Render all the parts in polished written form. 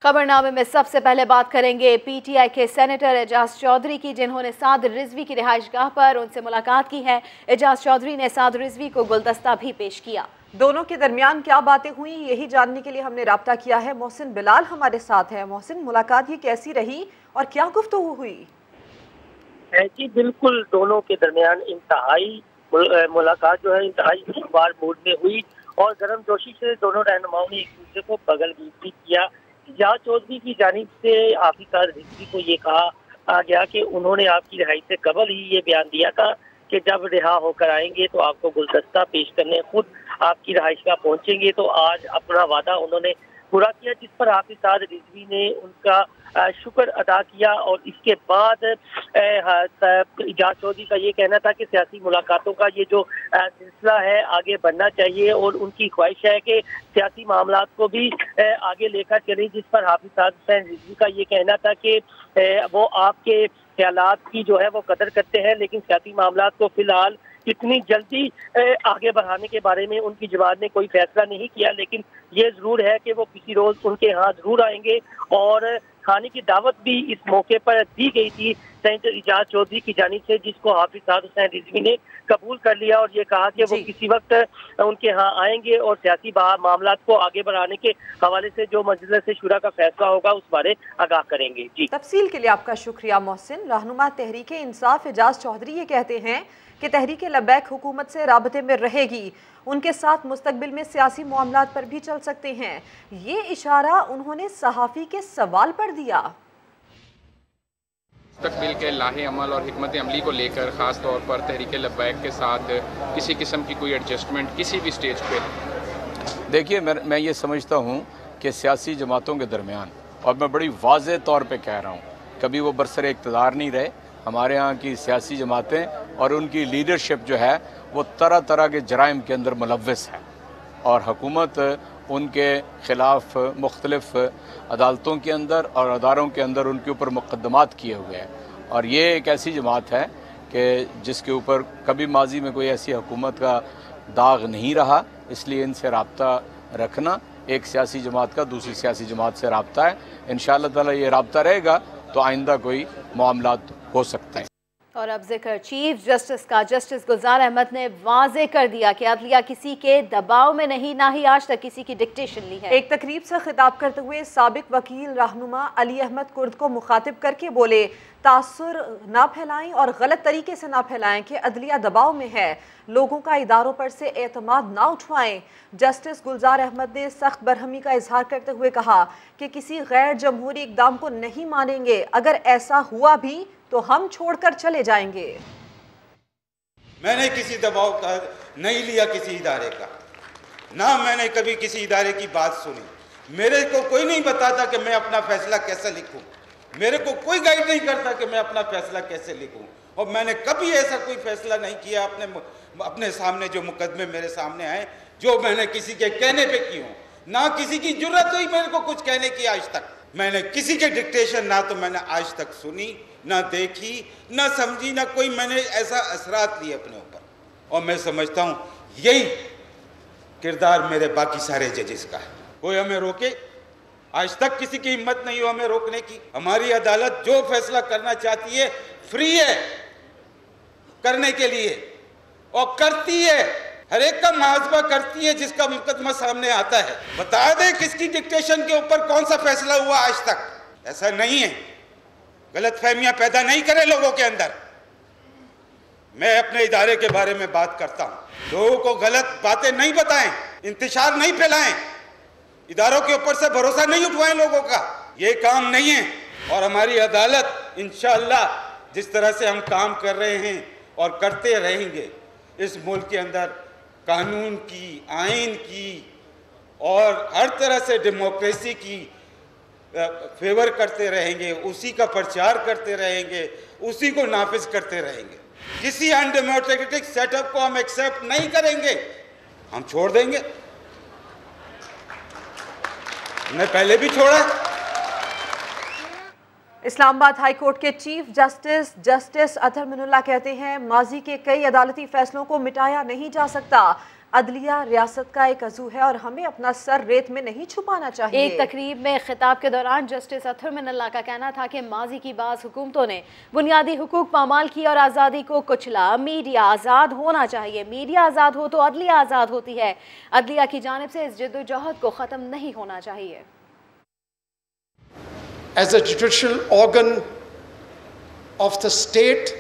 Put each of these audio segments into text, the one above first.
खबरनामे में सबसे पहले बात करेंगे पीटीआई के सेनेटर एजाज चौधरी की, जिन्होंने साद रिजवी की रिहाइशगाह पर उनसे मुलाकात की है। एजाज चौधरी ने साद रिजवी को गुलदस्ता भी पेश किया। दोनों के दरमियान क्या बातें हुई, यही जानने के लिए हमने राब्ता किया है। मोहसिन बिलाल हमारे साथ है। मोहसिन, मुलाकात ये कैसी रही और क्या गुफ्तगू हुई? जी बिल्कुल, दोनों के दरमियान इंतहाई मुलाकात जो है इंतहाई खुशगवार मूड में हुई और गर्मजोशी से दोनों रहनुमाओं ने एक दूसरे को बगल भी किया। एजाज चौधरी की जानिब से हाफिज साद रिजवी को ये कहा गया कि उन्होंने आपकी रिहाई से कबल ही ये बयान दिया था कि जब रिहा होकर आएंगे तो आपको गुलदस्ता पेश करने खुद आपकी रिहाइशगाह पहुंचेंगे। तो आज अपना वादा उन्होंने पूरा किया, जिस पर हाफिज साद रिजवी ने उनका शुक्र अदा किया। और इसके बाद एजाज चौधरी का ये कहना था कि सियासी मुलाकातों का ये जो सिलसिला है आगे बढ़ना चाहिए और उनकी ख्वाहिश है कि सियासी मामलात को भी आगे लेकर चलें, जिस पर हाफिज साद रिजवी का ये कहना था कि वो आपके ख्यालात की जो है वो कदर करते हैं, लेकिन सियासी मामलात को फिलहाल इतनी जल्दी आगे बढ़ाने के बारे में उनकी जमात ने कोई फैसला नहीं किया। लेकिन ये जरूर है कि वो किसी रोज उनके यहाँ जरूर आएंगे और खाने की दावत भी इस मौके पर दी गई थी सेनेटर एजाज चौधरी की जानिब से, जिसको हाफिज साद रिजवी ने कबूल कर लिया और ये कहा कि वो किसी वक्त उनके यहाँ आएंगे और सियासी मामलात को आगे बढ़ाने के हवाले से जो मजलिस शुरा का फैसला होगा उस बारे आगाह करेंगे। जी, तफसील के लिए आपका शुक्रिया मोहसिन। रहनुमा तहरीक इंसाफ एजाज चौधरी ये कहते हैं कि तहरीक लब्बैक हुकूमत से राबते में रहेगी, उनके साथ मुस्तकबिल में सियासी मामलात पर भी चल सकते हैं। ये इशारा उन्होंने सहाफ़ी के सवाल पर दिया। मुस्तकबिल के लाहे अमल और हिकमत अमली को लेकर ख़ास तौर पर तहरीक लब्बैक के साथ किसी किस्म की कोई एडजस्टमेंट किसी भी स्टेज पे? देखिए, मैं ये समझता हूँ कि सियासी जमातों के दरमियान, और मैं बड़ी वाज़ेह तौर पे कह रहा हूँ, कभी वो बरसरे इक़्तिदार नहीं रहे। हमारे यहाँ की सियासी जमातें और उनकी लीडरशिप जो है वो तरह तरह के जराइम के अंदर मुलव्वस है और हुकूमत उनके ख़िलाफ़ मुख्तलिफ़ अदालतों के अंदर और अदारों के अंदर उनके ऊपर मुक़द्दमात किए हुए हैं। और ये एक ऐसी जमात है कि जिसके ऊपर कभी माजी में कोई ऐसी हुकूमत का दाग नहीं रहा, इसलिए इनसे रब्ता रखना एक सियासी जमात का दूसरी सियासी जमात से रब्ता है। इंशाअल्लाह ताला ये रब्ता रहेगा तो आइंदा कोई मामलात हो सकते हैं। और अब जिक्र चीफ जस्टिस का, जस्टिस गुलजार अहमद ने वाजे कर दिया कि अदलिया किसी के दबाव में नहीं, ना ही आज तक किसी की डिक्टेशन ली है। एक तकरीब से खिताब करते हुए साबिक वकील रहनुमा अली अहमद कुर्द को मुखातिब करके बोले, तासुर ना फैलाएं और गलत तरीके से ना फैलाएं कि अदलिया दबाव में है, लोगों का इदारों पर से एतमाद ना उठवाएं। जस्टिस गुलजार अहमद ने सख्त बरहमी का इजहार करते हुए कहा कि किसी गैर जमहूरी इकदाम को नहीं मानेंगे, अगर ऐसा हुआ भी तो हम छोड़कर चले जाएंगे। मैंने किसी दबाव का नहीं लिया किसी इदारे का, ना मैंने कभी किसी इदारे की बात सुनी। मेरे को कोई नहीं बताता कि मैं अपना फैसला कैसे लिखूं, मेरे को कोई गाइड नहीं करता कि मैं अपना फैसला कैसे लिखूं। और मैंने कभी ऐसा कोई फैसला नहीं किया अपने सामने जो मुकदमे मेरे सामने आए, जो मैंने किसी के कहने पे की हूँ, ना किसी की जुर्रत हुई मेरे को कुछ कहने की आज तक। मैंने किसी के डिक्टेशन ना तो मैंने आज तक सुनी, ना देखी, ना समझी, ना कोई मैंने ऐसा असरात लिए अपने ऊपर। और मैं समझता हूँ यही किरदार मेरे बाकी सारे जजेस का है। कोई हमें रोके, आज तक किसी की हिम्मत नहीं हो हमें रोकने की। हमारी अदालत जो फैसला करना चाहती है फ्री है करने के लिए और करती है, हर एक का मुहासबा करती है जिसका मुकदमा सामने आता है। बता दे किसकी डिक्टेशन के ऊपर कौन सा फैसला हुआ आज तक। ऐसा नहीं है, गलतफहमियां पैदा नहीं करें लोगों के अंदर। मैं अपने इदारे के बारे में बात करता हूं, लोगों को गलत बातें नहीं बताएं, इंतशार नहीं फैलाएं, इदारों के ऊपर से भरोसा नहीं उठवाएं लोगों का, ये काम नहीं है। और हमारी अदालत इंशाअल्लाह जिस तरह से हम काम कर रहे हैं और करते रहेंगे, इस मुल्क के अंदर कानून की, आइन की और हर तरह से डेमोक्रेसी की फेवर करते रहेंगे, उसी का प्रचार करते रहेंगे, उसी को नाफिज करते रहेंगे। किसी अनडेमोक्रेटिक सेटअप को हम एक्सेप्ट नहीं करेंगे, हम छोड़ देंगे। हमने पहले भी छोड़ा। इस्लामाबाद हाई कोर्ट के चीफ जस्टिस अतहर मिनुल्लाह कहते हैं, माजी के कई अदालती फैसलों को मिटाया नहीं जा सकता। अदलिया रियासत का एक अज़ू है और हमें अपना सर रेत में नहीं छुपाना चाहिए। एक तकरीब में खिताब के दौरान जस्टिस अथर मिनल्ला का कहना था कि माजी की बाज़ हुकूमतों ने बुनियादी हुकूक पामाल की और आज़ादी को कुचला। मीडिया आज़ाद होना चाहिए, मीडिया आज़ाद हो तो अदलिया आज़ाद होती है। अदलिया की जानिब से इस जद्दोजहद को ख़त्म नहीं होना चाहिए। As a judicial organ of the state,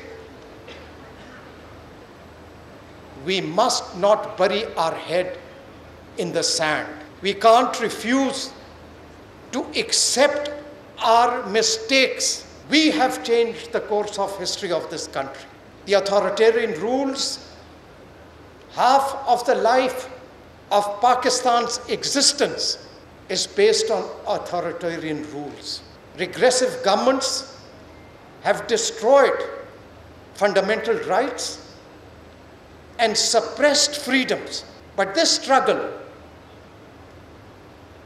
we must not bury our head in the sand. We can't refuse to accept our mistakes. We have changed the course of history of this country. The authoritarian rules, half of the life of Pakistan's existence is based on authoritarian rules. Regressive governments have destroyed fundamental rights and suppressed freedoms. But this struggle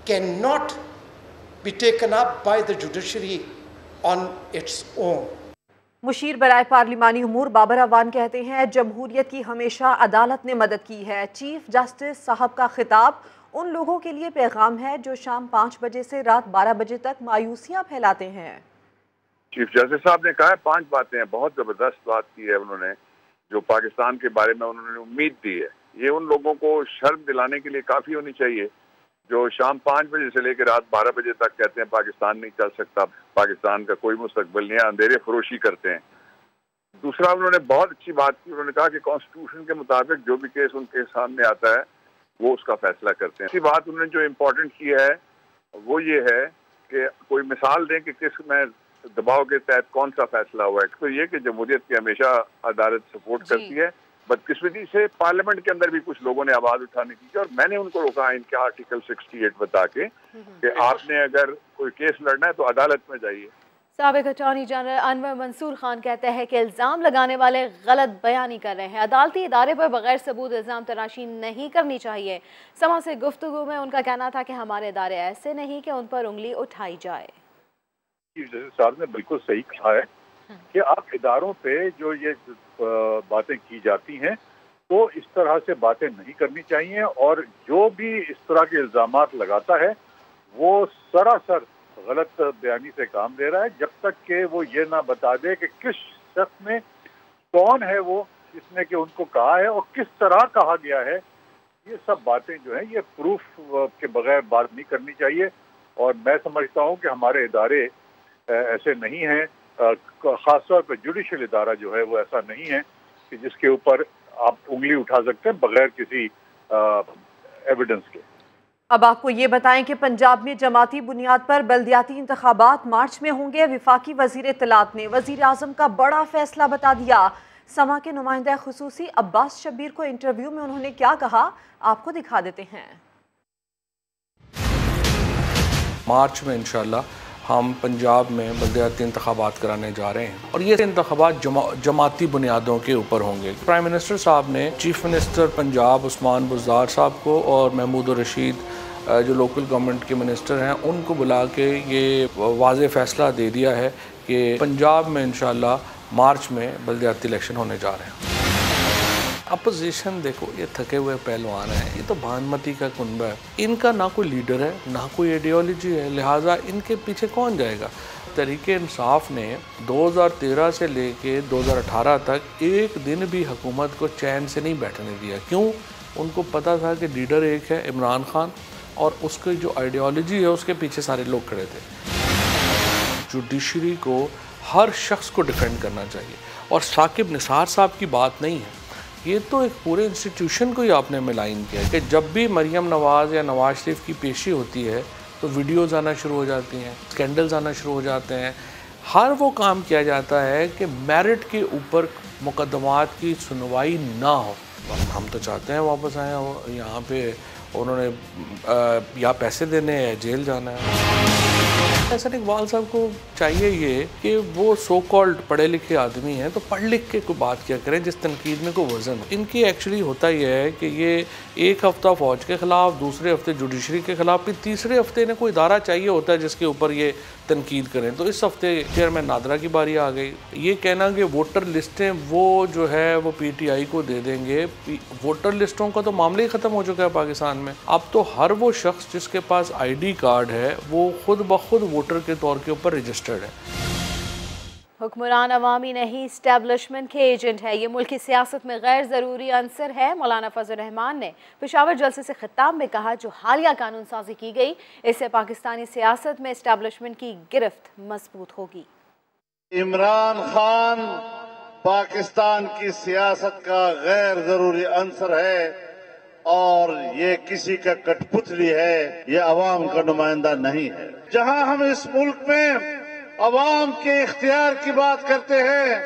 cannot be taken up by the judiciary on its own. Musheer बराए पार्लिमानी उमूर बाबर अवान कहते हैं, जमहूरियत की हमेशा अदालत ने मदद की है। चीफ जस्टिस साहब का खिताब उन लोगों के लिए पैगाम है जो शाम 5 बजे से रात 12 बजे तक मायूसियां फैलाते हैं। चीफ जस्टिस साहब ने कहा है 5 बातें हैं, बहुत जबरदस्त बात की है उन्होंने, जो पाकिस्तान के बारे में उन्होंने उम्मीद दी है। ये उन लोगों को शर्म दिलाने के लिए काफ़ी होनी चाहिए जो शाम 5 बजे से लेकर रात 12 बजे तक कहते हैं पाकिस्तान नहीं चल सकता, पाकिस्तान का कोई मुस्तकबिल नहीं है, अंधेरे फरोशी करते हैं। दूसरा, उन्होंने बहुत अच्छी बात की, उन्होंने कहा कि कॉन्स्टिट्यूशन के मुताबिक जो भी केस उनके सामने आता है वो उसका फैसला करते हैं। इसी बात उन्होंने जो इम्पोर्टेंट की है वो ये है कि कोई मिसाल दें कि किस में दबाव के तहत कौन सा फैसला हुआ है। तो ये कि जमहूरियत की हमेशा अदालत सपोर्ट करती है। बदकिस्मती से पार्लियामेंट के अंदर भी कुछ लोगों ने आवाज उठाने की और मैंने उनको रोका इनके आर्टिकल 68 बता के कि आपने अगर कोई केस लड़ना है तो अदालत में जाइए। साबिक अटॉर्नी जनरल अनवर मंसूर खान कहते हैं कि इल्ज़ाम लगाने वाले गलत बयानी कर रहे हैं। अदालती इदारे पर बगैर सबूत इल्ज़ाम तराशी नहीं करनी चाहिए। समा से गुफ्तगू में उनका कहना था कि हमारे इदारे ऐसे नहीं कि उन पर उंगली उठाई जाए। चीफ जस्टिस साहब ने बिल्कुल सही कहा है कि आप इदारों पे जो ये बातें की जाती हैं तो इस तरह से बातें नहीं करनी चाहिए, और जो भी इस तरह के इल्ज़ामात लगाता है वो सरासर गलत बयानी से काम दे रहा है, जब तक कि वो ये ना बता दे कि किस शख्स ने, कौन है वो जिसने कि उनको कहा है और किस तरह कहा गया है। ये सब बातें जो हैं ये प्रूफ के बगैर बात नहीं करनी चाहिए, और मैं समझता हूँ कि हमारे इदारे ऐसे नहीं हैं, खासतौर पर जुडिशल इदारा जो है वो ऐसा नहीं है कि जिसके ऊपर आप उंगली उठा सकते हैं बगैर किसी एविडेंस के। अब आपको ये बताएं कि पंजाब में जमाती बुनियाद पर बल्दियाती इंतखाबात मार्च में होंगे। वफाकी वजीर इत्तलात ने वजीर आज़म का बड़ा फैसला बता दिया। समा के नुमाइंदा खुसूसी अब्बास शब्बीर को इंटरव्यू में उन्होंने क्या कहा, आपको दिखा देते हैं। मार्च में इंशाल्लाह हम पंजाब में बल्दियाती इंतखाबात कराने जा रहे हैं, और ये इंतखाबात जमाती बुनियादों के ऊपर होंगे। प्राइम मिनिस्टर साहब ने चीफ मिनिस्टर पंजाब उस्मान बुज़दार साहब को और महमूद रशीद जो लोकल गवर्नमेंट के मिनिस्टर हैं उनको बुला के ये वाज़े फ़ैसला दे दिया है कि पंजाब में इंशाल्लाह मार्च में बल्दियाती इलेक्शन होने जा रहे हैं। अपोजिशन देखो, ये थके हुए पहलवान हैं, ये तो भानमती का कुनबा है, इनका ना कोई लीडर है ना कोई आइडियोलॉजी है, लिहाजा इनके पीछे कौन जाएगा। तहरीके इंसाफ ने 2013 से लेके 2018 तक एक दिन भी हुकूमत को चैन से नहीं बैठने दिया। क्यों? उनको पता था कि लीडर एक है इमरान खान, और उसकी जो आइडियोलॉजी है उसके पीछे सारे लोग खड़े थे। जुडिशरी को हर शख्स को डिफेंड करना चाहिए, और साकिब निसार साहब की बात नहीं है, ये तो एक पूरे इंस्टीट्यूशन को ही आपने मिलाइन किया कि जब भी मरियम नवाज़ या नवाज शरीफ की पेशी होती है तो वीडियोज़ आना शुरू हो जाती हैं, स्कैंडल्स आना शुरू हो जाते हैं। हर वो काम किया जाता है कि मेरिट के ऊपर मुकदमात की सुनवाई ना हो। हम तो चाहते हैं वापस आए हो यहाँ पे, उन्होंने या पैसे देने या जेल जाना है। एहसन इकबाल साहब को चाहिए ये कि वो सो कॉल्ड पढ़े लिखे आदमी हैं तो पढ़ लिख के कोई बात क्या करें जिस तनकीद में कोई वजन हो। इनकी एक्चुअली होता ये है कि ये एक हफ्ता फौज के खिलाफ, दूसरे हफ्ते जुडिशरी के खिलाफ, फिर तीसरे हफ्ते इन्हें कोई इदारा चाहिए होता है जिसके ऊपर ये तनकीद करें। तो इस हफ्ते चेयरमैन नादरा की बारी आ गई। ये कहना कि वोटर लिस्टें वो जो है वो PTI को दे देंगे, वोटर लिस्टों का तो मामला ही ख़त्म हो चुका है पाकिस्तान में। अब तो हर वो शख्स जिसके पास ID कार्ड है वो खुद ब खुद वोटर के तौर के ऊपर रजिस्टर्ड है। हुक्मरान अवामी नहीं इस्टेब्लिशमेंट के एजेंट है, ये मुल्क की सियासत में गैर ज़रूरी अंसर है। मौलाना फजल रहमान ने पेशावर जलसे से खिताब में कहा जो हालिया कानून साजी की गई इससे पाकिस्तानी सियासत में इस्टेब्लिशमेंट की गिरफ्त मजबूत होगी। इमरान खान पाकिस्तान की सियासत का गैर जरूरी अंसर है और ये किसी का कठपुतली है, ये अवाम का नुमाइंदा नहीं है। जहां हम इस मुल्क में अवाम के इख्तियार की बात करते हैं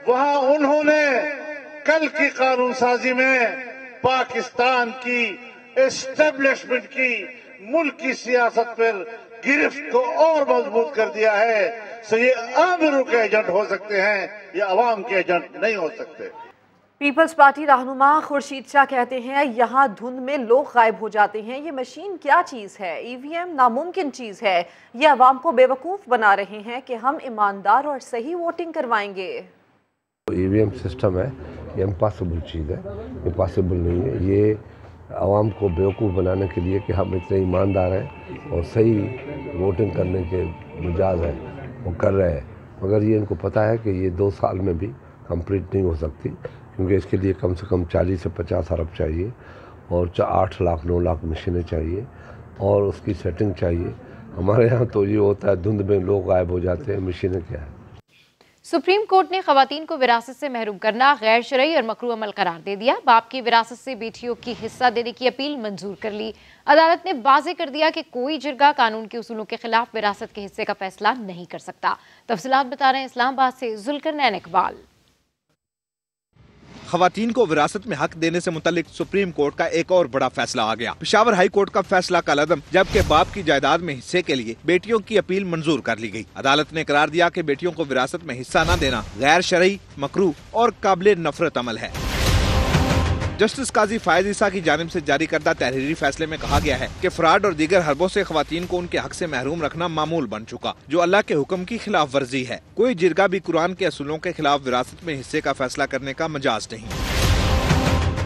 वहां उन्होंने कल की कानून साजी में पाकिस्तान की एस्टेब्लिशमेंट की मुल्क की सियासत पर गिरफ्त को और मजबूत कर दिया है। सो ये आमिरों के एजेंट हो सकते हैं, ये अवाम के एजेंट नहीं हो सकते। पीपल्स पार्टी रहनुमा खुर्शीद शाह कहते हैं यहाँ धुंध में लोग गायब हो जाते हैं। ये मशीन क्या चीज़ है? EVM नामुमकिन चीज़ है। ये अवाम को बेवकूफ़ बना रहे हैं कि हम ईमानदार और सही वोटिंग करवाएंगे। EVM सिस्टम है, ये इम्पॉसिबल चीज़ है, इम्पॉसिबल नहीं है। ये आवाम को बेवकूफ़ बनाने के लिए कि हम इतने ईमानदार हैं और सही वोटिंग करने के मिजाज हैं वो कर रहे हैं, मगर ये इनको पता है कि ये 2 साल में भी कंप्लीट नहीं हो सकती क्योंकि इसके लिए कम से कम 40 से 50 अरब चाहिए और 8 लाख 9 लाख मशीनें चाहिए और उसकी सेटिंग चाहिए। हमारे यहाँ तो ये होता है धुंध में लोग गायब हो जाते हैं, मशीनें क्या है। सुप्रीम कोर्ट ने खवातीन को विरासत से महरूम करना गैर शरई और मकरूह अमल करार दे दिया। बाप की विरासत से बेटियों की हिस्सा देने की अपील मंजूर कर ली। अदालत ने वाज़ेह कर दिया कि कोई जिरगा कानून के उसूलों के खिलाफ विरासत के हिस्से का फैसला नहीं कर सकता। तफसीलात बता रहे हैं इस्लामाबाद से जुल्करनैन इकबाल। खवातीन को विरासत में हक देने से मुतालिक सुप्रीम कोर्ट का एक और बड़ा फैसला आ गया। पेशावर हाई कोर्ट का फैसला कलअदम, जबकि बाप की जायदाद में हिस्से के लिए बेटियों की अपील मंजूर कर ली गई। अदालत ने करार दिया कि बेटियों को विरासत में हिस्सा न देना गैर शरई, मकरूह और काबिल नफरत अमल है। जस्टिस काजी फायज ईसा की जानिब से जारी करदा तहरीरी फैसले में कहा गया है कि फ्रॉड और दीगर हरबों से खवातीन को उनके हक से महरूम रखना मामूल बन चुका, जो अल्लाह के हुक्म की खिलाफ वर्जी है। कोई जिरगा भी कुरान के असूलों के खिलाफ विरासत में हिस्से का फैसला करने का मजाज नहीं।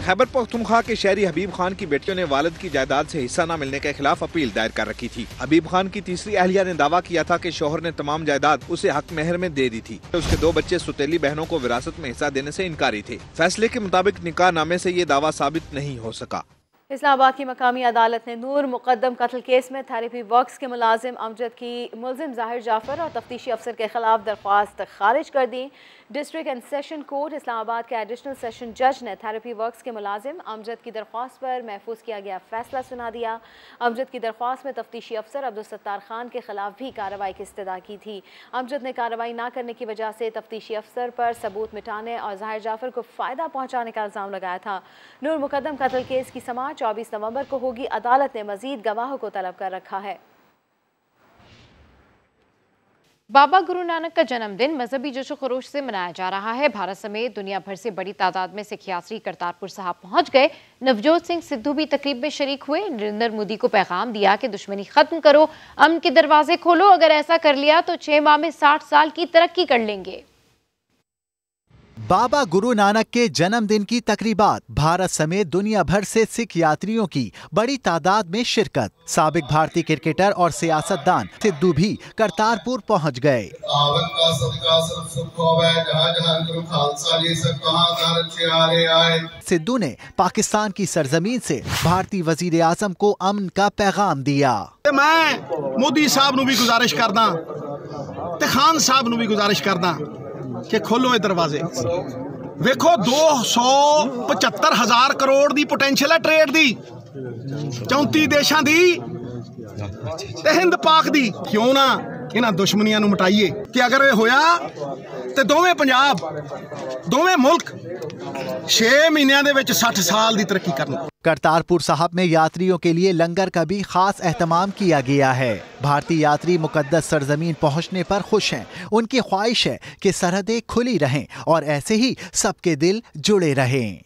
खैबर पख्तूनख्वा के शहरी हबीब खान की बेटियों ने वालिद की जायदाद से हिस्सा न मिलने के खिलाफ अपील दायर कर रखी थी। हबीब खान की तीसरी अहलिया ने दावा किया था कि शौहर ने तमाम जायदाद उसे हक मेहर में दे दी थी। उसके 2 बच्चे सुतेली बहनों को विरासत में हिस्सा देने से इनकारी थे। फैसले के मुताबिक निकाह नामे से ये दावा साबित नहीं हो सका। इस्लामाबाद की मकामी अदालत ने नूर मुकद्दम कत्ल केस में थेरेपी वर्क्स के मुलाजिम अमजद की मुलजिम जाहिर जाफर और तफ्तीशी अफसर के खिलाफ दरख्वास्त खारिज कर दी। District and session court Islamabad के एडिशनल सेशन जज ने थेरेपी वर्क्स के मुलाजिम अमजद की दरख्वास्त पर महफूज किया गया फैसला सुना दिया। अमजद की दरख्वास्त में तफ्तीशी अफसर अब्दुल सत्तार खान के खिलाफ भी कार्रवाई की इस्तदा की थी। अमजद ने कार्रवाई न करने की वजह से तफ्तीशी अफसर पर सबूत मिटाने और जाहिर जाफर को फ़ायदा पहुँचाने का इल्ज़ाम लगाया था। नूर मुकद्दम कत्ल केस की समाअत 24 नवंबर को होगी। अदालत ने मजीद गवाहों को तलब कर रखा है। बाबा गुरु नानक का जन्मदिन मजहबी जोशो खरोश से मनाया जा रहा है। भारत समेत दुनिया भर से बड़ी तादाद में सिख यात्री करतारपुर साहब पहुंच गए। नवजोत सिंह सिद्धू भी तकरीब में शरीक हुए। नरेंद्र मोदी को पैगाम दिया कि दुश्मनी खत्म करो, अमन के दरवाजे खोलो, अगर ऐसा कर लिया तो 6 माह में 60 साल की तरक्की कर लेंगे। बाबा गुरु नानक के जन्मदिन की तकरीबात, भारत समेत दुनिया भर से सिख यात्रियों की बड़ी तादाद में शिरकत। साबिक भारतीय क्रिकेटर और सियासतदान सिद्धू भी करतारपुर पहुंच गए। सिद्धू ने पाकिस्तान की सरजमीन से भारतीय वजीर आजम को अमन का पैगाम दिया। मैं मोदी साहब नू भी गुजारिश करदा ते खान साहब नू भी गुजारिश करदा कि खोलो ये दरवाजे। वेखो 275,000 करोड़ दी पोटेंशियल है ट्रेड दी, 34 देशां दी ते हिंद पाक दी। क्यों ना इन्हां दुश्मनियां नू मिटाइए कि अगर ये होया ते दोवें पंजाब दोवें मुल्क 6 महीनों दे विच 60 साल दी तरक्की करन। करतारपुर साहब में यात्रियों के लिए लंगर का भी खास एहतमाम किया गया है। भारतीय यात्री मुकद्दस सरजमीन पहुंचने पर खुश हैं। उनकी ख्वाहिश है कि सरहदें खुली रहें और ऐसे ही सबके दिल जुड़े रहें।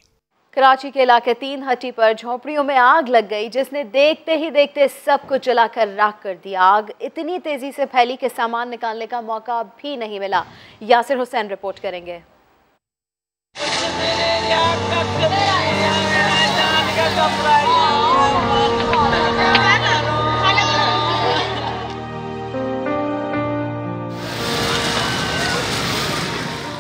कराची के इलाके 3 हट्टी पर झोंपड़ियों में आग लग गई, जिसने देखते ही देखते सब कुछ जलाकर राख कर दिया। आग इतनी तेजी से फैली कि सामान निकालने का मौका भी नहीं मिला। यासिर हुसैन रिपोर्ट करेंगे।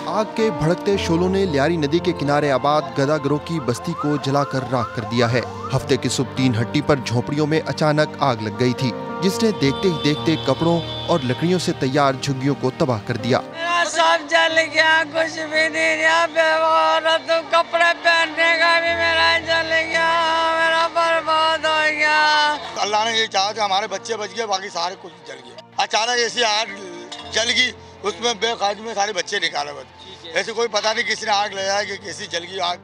आग के भड़कते शोलों ने लियारी नदी के किनारे आबाद गदागरों की बस्ती को जलाकर राख कर दिया है। हफ्ते की सुबह 3 हट्टी पर झोपड़ियों में अचानक आग लग गई थी, जिसने देखते ही देखते कपड़ों और लकड़ियों से तैयार झुग्गियों को तबाह कर दिया। मेरा सब जल गया, कुछ भी नहीं रहा, तो कपड़े पहनने का भी मेरा जल गया, मेरा बर्बाद हो गया। अल्लाह ने ये चाहा कि हमारे बच्चे बच गए, बाकी सारे कुछ जल गए। अचानक ऐसी आग जल गई, उसमें बेकायदे में सारे बच्चे निकाले। ऐसे कोई पता नहीं किसी ने आग लगाया कि कैसी जल गई आग।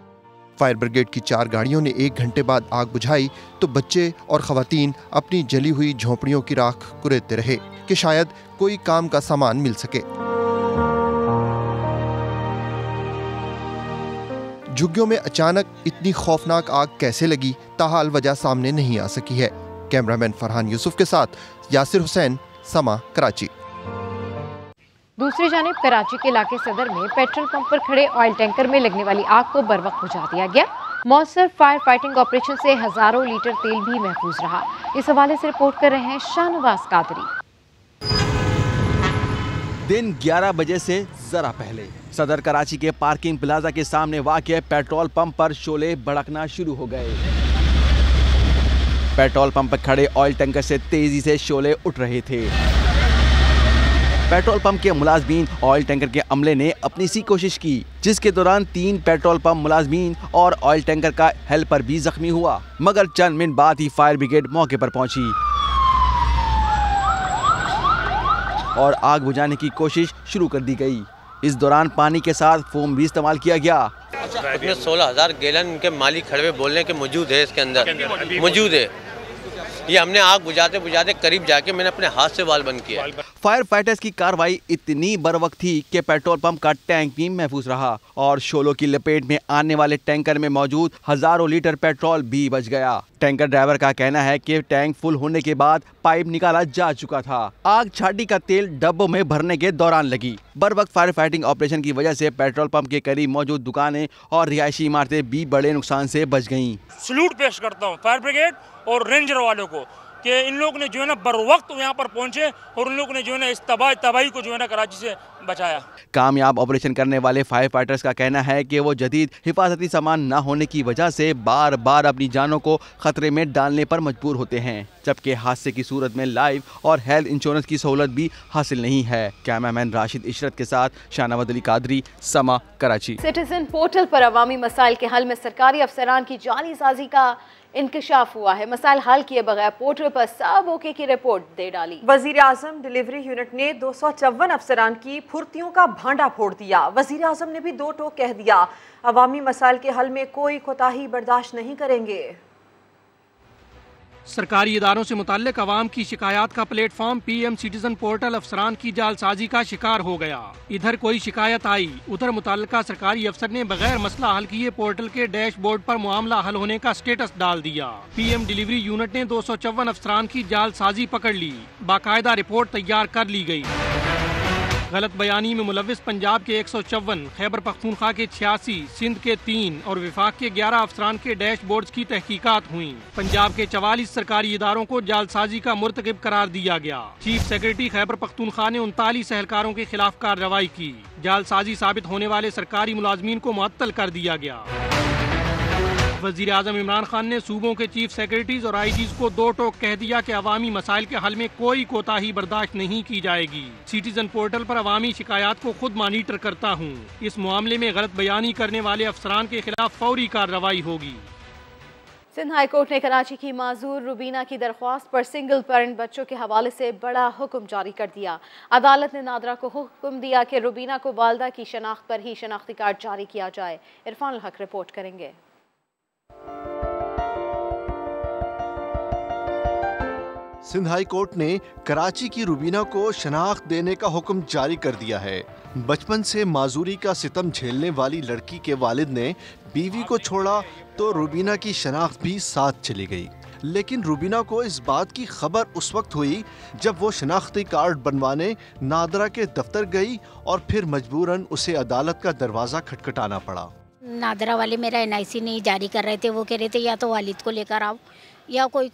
फायर ब्रिगेड की 4 गाड़ियों ने 1 घंटे बाद आग बुझाई तो बच्चे और खवातीन अपनी जली हुई झोंपड़ियों की राख कुरेदते रहे कि शायद कोई काम का सामान मिल सके। झुग्गियों में अचानक इतनी खौफनाक आग कैसे लगी, ताहाल वजह सामने नहीं आ सकी है। कैमरामैन फरहान यूसुफ के साथ यासिर हुसैन, समा, कराची। दूसरी जानिब कराची के इलाके सदर में पेट्रोल पंप पर खड़े ऑयल टैंकर में लगने वाली आग को बरवक्त बुझा दिया गया। मौसर फायर फाइटिंग ऑपरेशन से हजारों लीटर तेल भी महफूज रहा। इस हवाले से रिपोर्ट कर रहे हैं शाहनवाज कादरी। दिन 11 बजे से जरा पहले सदर कराची के पार्किंग प्लाजा के सामने वाक़ पेट्रोल पंप पर शोले भड़कना शुरू हो गए। पेट्रोल पंप पर खड़े ऑयल टैंकर से तेजी से शोले उठ रहे थे। पेट्रोल पंप के मुलाजमीन ऑयल टैंकर के अमले ने अपनी सी कोशिश की, जिसके दौरान 3 पेट्रोल पंप मुलाजमीन और ऑयल टैंकर का हेल्पर भी जख्मी हुआ, मगर चंद मिनट बाद ही फायर ब्रिगेड मौके पर पहुंची और आग बुझाने की कोशिश शुरू कर दी गई। इस दौरान पानी के साथ फोम भी इस्तेमाल किया गया। उसमें 16,000 गैलन के मालिक खड़े बोलने के मौजूद है, इसके अंदर मौजूद है। ये हमने आग बुझाते बुझाते करीब जाके मैंने अपने हाथ से वाल बंद किया। फायर फाइटर्स की कार्रवाई इतनी बरवक्त थी कि पेट्रोल पंप का टैंक भी महफूज रहा और शोलों की लपेट में आने वाले टैंकर में मौजूद हजारों लीटर पेट्रोल भी बच गया। टैंकर ड्राइवर का कहना है कि टैंक फुल होने के बाद पाइप निकाला जा चुका था। आग छाटी का तेल डब्बों में भरने के दौरान लगी। बरवक्त फायर फाइटिंग ऑपरेशन की वजह से पेट्रोल पंप के करीब मौजूद दुकानें और रिहायशी इमारतें भी बड़े नुकसान से बच गईं। सलूट पेश करता हूँ फायर ब्रिगेड और रेंजर वालों को कि इन लोगों ने जो है ना बर वक्त यहाँ पर पहुंचे और उन लोगों ने जो है ना इस तबाही को जो है ना कराची से बचाया। कामयाब ऑपरेशन करने वाले फायर फाइटर्स का कहना है कि वो जदीद हिफाजती सामान न होने की वजह से बार बार अपनी जानों को खतरे में डालने पर मजबूर होते हैं, जबकि हादसे की सूरत में लाइफ और हेल्थ इंश्योरेंस की सहूलत भी हासिल नहीं है। कैमरामैन राशिद इशरत के साथ शाहनवाज अली कादरी, समा, कराची। सिटीजन पोर्टल पर अवामी मसाइल के हल में सरकारी अफसरान की जालीसाजी का इंकशाफ हुआ है। मसाइल हल किए बगैर पोर्टल पर सब ओके की रिपोर्ट दे डाली। वजीर आजम डिलीवरी यूनिट ने 254 अफसरान की फुर्तियों का भांडा फोड़ दिया। वजीर आजम ने भी 2 टोक कह दिया, अवामी मसाइल के हल में कोई कोताही बर्दाश्त नहीं करेंगे। सरकारी इदारों से मुताल्लिक अवाम की शिकायत का प्लेटफॉर्म PM सिटीजन पोर्टल अफसरान की जालसाजी का शिकार हो गया। इधर कोई शिकायत आई, उधर मुताल्लिका सरकारी अफसर ने बगैर मसला हल किए पोर्टल के डैशबोर्ड पर मामला हल होने का स्टेटस डाल दिया। PM डिलीवरी यूनिट ने 254 अफसरान की जालसाजी पकड़ ली। बाकायदा रिपोर्ट तैयार कर ली गई। गलत बयानी में मुलविस पंजाब के 154, खैबर पख्तूनख्वा के 86, सिंध के 3 और विफाक के 11 अफसरान के डैशबोर्ड्स की तहकीकात हुई। पंजाब के 44 सरकारी इदारों को जालसाजी का मुर्तकिब करार दिया गया। चीफ सेक्रेटरी खैबर पख्तूनख्वा ने 39 एहलकारों के खिलाफ कार्रवाई की। जालसाजी साबित होने वाले सरकारी मुलाजमीन को मुअत्तल कर दिया गया। वज़ीर आज़म इमरान खान ने सूबों के चीफ सेक्रेटरीज और IGs को 2 टोक कह दिया कि अवामी मसाइल के हल में कोई कोताही बर्दाश्त नहीं की जाएगी। सिटीजन पोर्टल पर अवामी शिकायत को खुद मॉनिटर करता हूँ। इस मामले में गलत बयानी करने वाले अफसरान के खिलाफ फौरी कार्रवाई होगी। सिंध हाई कोर्ट ने कराची की माजूर रुबीना की दरख्वास्त पर सिंगल पेरेंट बच्चों के हवाले से बड़ा हुक्म जारी कर दिया। अदालत ने नादरा को हुक्म दिया कि रुबीना को वालदा की शनाख्त पर ही शनाख्ती कार्ड जारी किया जाए। इरफान हक रिपोर्ट करेंगे। सिंध हाई कोर्ट ने कराची की रुबीना को शनाख्त देने का हुक्म जारी कर दिया है। बचपन से माजूरी का सितम झेलने वाली लड़की के वालिद ने बीवी को छोड़ा तो रुबीना की शनाख्त भी साथ चली गई। लेकिन रुबीना को इस बात की खबर उस वक्त हुई जब वो शनाख्ती कार्ड बनवाने नादरा के दफ्तर गई और फिर मजबूरन उसे अदालत का दरवाजा खटखटाना पड़ा। नादरा वाले मेरा NIC नहीं जारी कर रहे थे। वो कह रहे थे या तो वालिद को लेकर आओ या कोई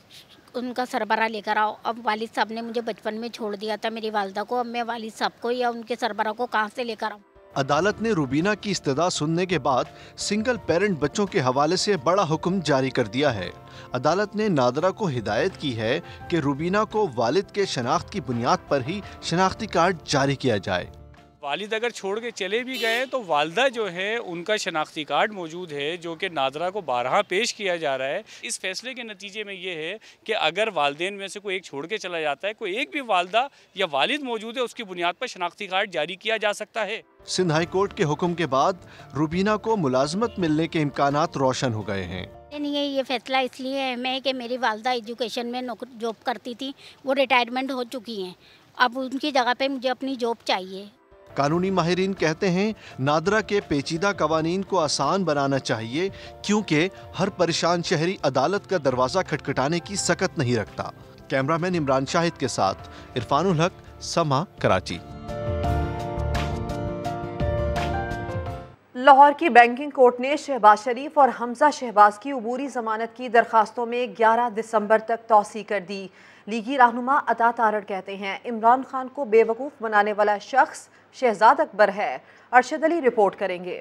उनका सरबरा लेकर आओ। अब वालिद साहब ने मुझे बचपन में छोड़ दिया था मेरी वालिदा को। अब मैं वालिद साहब को या उनके सरबरा को कहाँ से लेकर आऊँ? अदालत ने रुबीना की इस्तदा सुनने के बाद सिंगल पेरेंट बच्चों के हवाले से बड़ा हुक्म जारी कर दिया है। अदालत ने नादरा को हिदायत की है कि रुबीना को वालिद के शनाख्त की बुनियाद पर ही शनाख्ती कार्ड जारी किया जाए। वालिद अगर छोड़ के चले भी गए तो वालदा जो है उनका शनाख्ती कार्ड मौजूद है जो कि नादरा को बारहा पेश किया जा रहा है। इस फैसले के नतीजे में ये है कि अगर वालदेन में से कोई एक छोड़ के चला जाता है, कोई एक भी वालदा या वालिद मौजूद है, उसकी बुनियाद पर शनाख्ती कार्ड जारी किया जा सकता है। सिंध हाई कोर्ट के हुक्म के बाद रुबीना को मुलाजमत मिलने के इम्कानात रोशन हो गए हैं। ये फैसला इसलिए अहम है कि मेरी वालदा एजुकेशन में जॉब करती थी, वो रिटायरमेंट हो चुकी हैं। अब उनकी जगह पे मुझे अपनी जॉब चाहिए। कानूनी माहिरीन कहते हैं नादरा के पेचीदा कवानीन को आसान बनाना चाहिए क्योंकि हर परेशान शहरी अदालत का दरवाजा खटखटाने की सकत नहीं रखता। कैमरामैन इमरान शाहिद के साथ इरफानुल हक, समा, कराची। लाहौर की बैंकिंग कोर्ट ने शहबाज शरीफ और हमजा शहबाज की अबूरी जमानत की दरखास्तों में 11 दिसंबर तक तौसी कर दी। लीगी रहनुमा अता तारड़ कहते हैं इमरान खान को बेवकूफ़ बनाने वाला शख्स शहजाद अकबर है। अरशद अली रिपोर्ट करेंगे।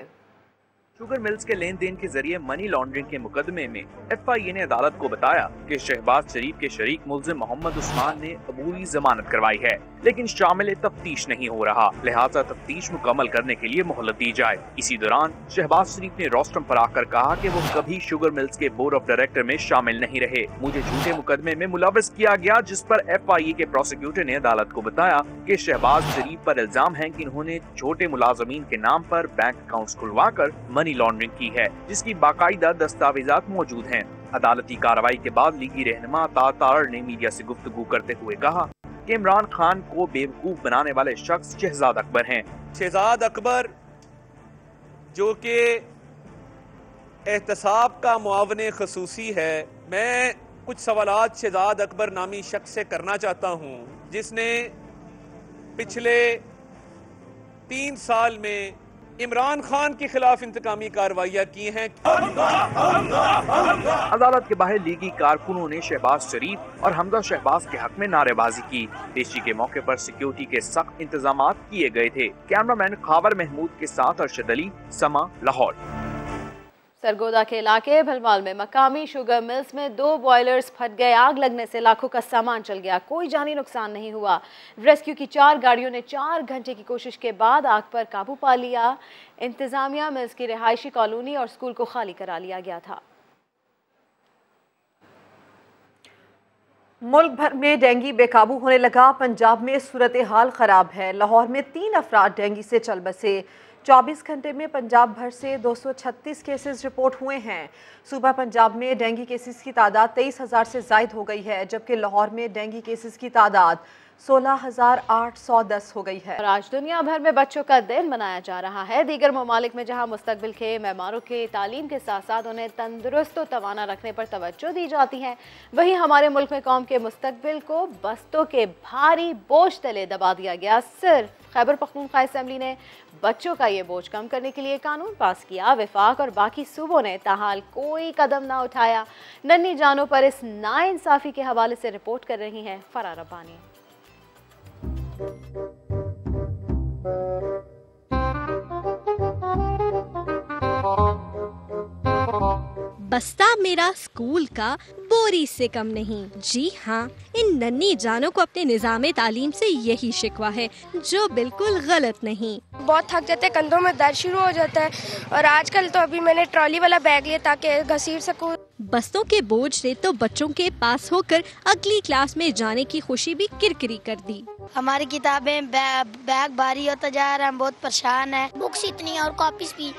शुगर मिल्स के लेन देन के जरिए मनी लॉन्ड्रिंग के मुकदमे में FIA ने अदालत को बताया कि शहबाज शरीफ के शरीक मुल्जिम मोहम्मद उस्मान ने अबूरी जमानत करवाई है, लेकिन शामिल तफ्तीश नहीं हो रहा, लिहाजा तफ्तीश मुकम्मल करने के लिए मोहलत दी जाए। इसी दौरान शहबाज शरीफ ने रोस्टम पर आकर कहा कि वो कभी शुगर मिल्स के बोर्ड ऑफ डायरेक्टर में शामिल नहीं रहे। मुझे झूठे मुकदमे में मुलव्वस किया गया, जिस पर FIA के प्रोसिक्यूटर ने अदालत को बताया कि शहबाज शरीफ पर इल्जाम है कि इन्होंने छोटे मुलाजमीन के नाम पर बैंक अकाउंट खुलवा कर मनी लॉन्ड्रिंग की है, जिसकी बाकायदा दस्तावेजात मौजूद हैं। अदालती कार्रवाई के बाद लीगी रहनुमा अता तारड़ ने मीडिया से गुफ्तगू करते हुए कहा कि इमरान खान को बेवकूफ बनाने वाले शख्स शहजाद अकबर हैं। शहजाद अकबर जो कि एहतसाब का मुआवने खसूसी है, मैं कुछ सवालात शहजाद अकबर नामी शख्स से करना चाहता हूँ, जिसने पिछले 3 साल में इमरान खान के खिलाफ इंतकामी कार्रवाइयाँ की हैं। अदालत के बाहर लीगी कारकुनों ने शहबाज शरीफ और हमजा शहबाज के हक में नारेबाजी की। पेशी के मौके पर सिक्योरिटी के सख्त इंतजाम किए गए थे। कैमरामैन खावर महमूद के साथ अरशद अली, समा, लाहौर। सरगोदा के इलाके भलवाल में मकामी शुगर मिल्स में 2 बॉयलर्स फट गए। आग लगने से लाखों का सामान जल गया, कोई जानी नुकसान नहीं हुआ। रेस्क्यू की 4 गाड़ियों ने 4 घंटे की कोशिश के बाद आग पर काबू पा लिया। इंतजामिया मिल्स की रिहायशी कॉलोनी और स्कूल को खाली करा लिया गया था। मुल्क भर में डेंगू बेकाबू होने लगा। पंजाब में सूरत हाल खराब है। लाहौर में 3 अफराद डेंगू से चल बसे। 24 घंटे में पंजाब भर से 236 केसेस रिपोर्ट हुए हैं। सूबा पंजाब में डेंगू केसेस की तादाद 23,000 से ज़ायद हो गई है, जबकि लाहौर में डेंगू केसेस की तादाद 16,810 हो गई है। और आज दुनिया भर में बच्चों का दिन मनाया जा रहा है। दीगर ममालिक में जहां मुस्तकबिल के मेमारों के तालीम के साथ साथ उन्हें तंदुरुस्त और तवाना रखने पर तवज्जो दी जाती है, वहीं हमारे मुल्क में कौम के मुस्तकबिल को बस्तों के भारी बोझ तले दबा दिया गया। सिर्फ खैबर पख्तूनख्वा असेंबली ने बच्चों का ये बोझ कम करने के लिए कानून पास किया। वफाक और बाकी सूबों ने ताहाल कोई कदम ना उठाया। नन्ही जानों पर इस नाइंसाफी के हवाले से रिपोर्ट कर रही हैं फराह रब्बानी। बस्ता मेरा स्कूल का बोरी से कम नहीं। जी हाँ, इन नन्ही जानों को अपने निज़ाम तालीम से यही शिकवा है, जो बिल्कुल गलत नहीं। बहुत थक जाते हैं, कंधों में दर्द शुरू हो जाता है, और आजकल तो अभी मैंने ट्रॉली वाला बैग लिया ताकि घसीट सकूं। बस्तों के बोझ से तो बच्चों के पास होकर अगली क्लास में जाने की खुशी भी किरकिरी कर दी। हमारी किताबें बैग भारी होता जा रहा है, हम बहुत परेशान है। बुक्स इतनी और कॉपीज भी,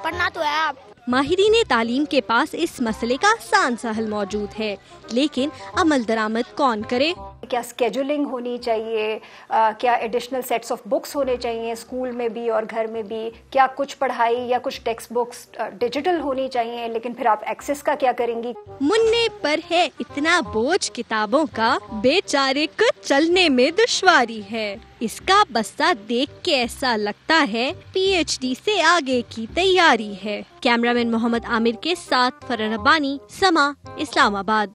पढ़ना तो है आप। माहिरीन तालीम के पास इस मसले का आसान सा हल मौजूद है, लेकिन अमल दरामद कौन करे? क्या स्केजुलिंग होनी चाहिए, क्या एडिशनल सेट्स ऑफ बुक्स होने चाहिए स्कूल में भी और घर में भी, क्या कुछ पढ़ाई या कुछ टेक्स्ट बुक्स डिजिटल होनी चाहिए, लेकिन फिर आप एक्सेस का क्या करेंगी? मुन्ने पर है इतना बोझ किताबों का, बेचारे को चलने में दुश्वारी है। इसका बस्ता देख के ऐसा लगता है PhD से आगे की तैयारी है। कैमरामैन मोहम्मद आमिर के साथ फरह रब्बानी, समा, इस्लामाबाद।